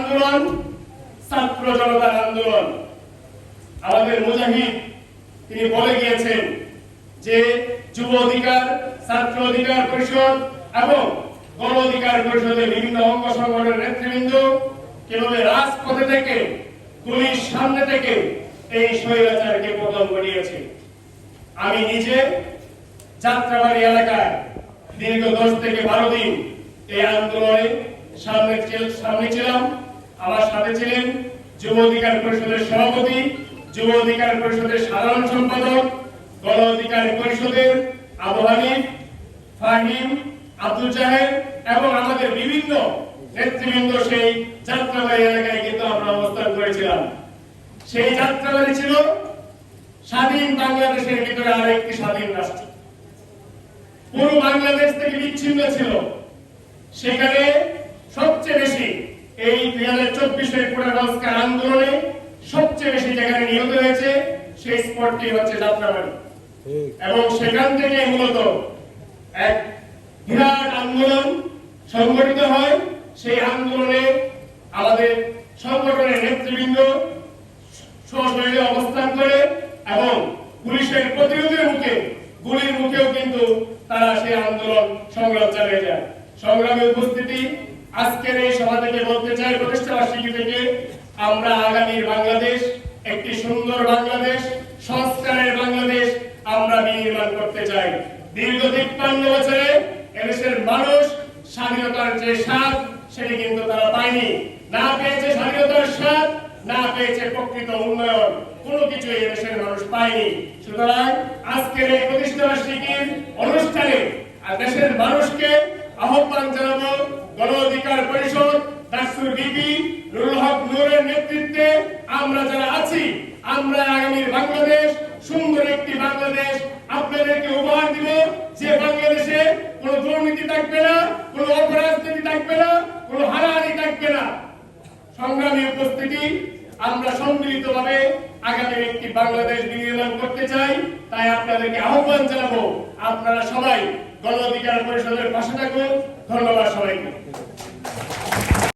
আন্দোলন ছাত্র জনতার আন্দোলন। আমাদের মুজাহিদ তিনি বলে গিয়েছেন যে যুব অধিকার, ছাত্র অধিকার পরিষদ এবং গণ অধিকার পরিষদের বিভিন্ন অঙ্গ সংগঠনের নেতৃবৃন্দ কিভাবে রাজপথে থেকে পুলিশ সামনে থেকে এই স্বৈরাচারকে পতন ঘটিয়েছে। আমি নিজে যাত্রাবাড়ি এলাকায় দীর্ঘ 10 থেকে 12 দিন এই আন্দোলনে সামনে ছিলাম। আমার সাথে ছিলেন যুব অধিকার পরিষদের সভাপতি, যুব অধিকার পরিষদের সাধারণ সম্পাদক, গণ অধিকার পরিষদের আবু হানিফ, ফাহিম, আব্দুল জাহের এবং আমাদের বিভিন্ন নেতৃবৃন্দ সেই যাত্রাবাড়ি এলাকায় কিন্তু আমরা অবস্থান করেছিলাম। সেই যাত্রাবাড়ি ছিল স্বাধীন বাংলাদেশের ভিতরে আরেকটি স্বাধীন রাষ্ট্র, পুরো বাংলাদেশ থেকে বিচ্ছিন্ন ছিল। সেখানে সবচেয়ে বেশি এই 2024-এর পুনর্বাসন আন্দোলনে সবচেয়ে বেশি যেখানে নিহত হয়েছে সেই স্পটটি হচ্ছে যাত্রাবাড়ি, এবং সেখান থেকে মূলত এক বিরাট আন্দোলন সংগঠিত হয়। সেই আন্দোলনে আমাদের সংগঠনের নেতৃবৃন্দ সশরীরে অবস্থান করে এবং পুলিশের প্রতিরোধের মুখে, গুলির মুখেও কিন্তু তারা সেই আন্দোলন সংগ্রাম চালিয়ে যায়। সংগ্রামে উপস্থিতি, আজকের এই সভা থেকে বলতে চাই, প্রতিষ্ঠা বার্ষিকী থেকে আমরা আগামীর বাংলাদেশ, একটি সুন্দর বাংলাদেশ, সংস্কারের বাংলাদেশ আমরা বিনির্মাণ করতে চাই। দীর্ঘ 53 বছরে এদেশের মানুষ স্বাধীনতার যে স্বাদ সেটি কিন্তু তারা পায়নি, না পেয়েছে স্বাধীনতার স্বাদ, না পেয়েছে প্রকৃত উন্নয়ন, কোনো কিছু এই দেশের মানুষ পায়নি। সুতরাং আজকের এই প্রতিষ্ঠা বার্ষিকীর অনুষ্ঠানে দেশের মানুষকে আহ্বান জানাবো, গণ অধিকার পরিষদ, ডাকসুর বিপি নুরুল হক নূরের নেতৃত্বে আমরা যারা আছি, আমরা আগামীর বাংলাদেশ, সুন্দর একটি বাংলাদেশ আপনাদেরকে উপহার দিব, যে বাংলাদেশে কোনো দুর্নীতি থাকবে না, কোনো অপরাজনীতি থাকবে না, কোনো হারাহারি থাকবে না। সংগ্রামী উপস্থিতি, আমরা সম্মিলিতভাবে আগামীর একটি বাংলাদেশ বিনির্মাণ করতে চাই। তাই আপনাদেরকে আহ্বান জানাবো, আপনারা সবাই গণ অধিকার পরিষদের পাশে থাকুন। ধন্যবাদ সবাইকে।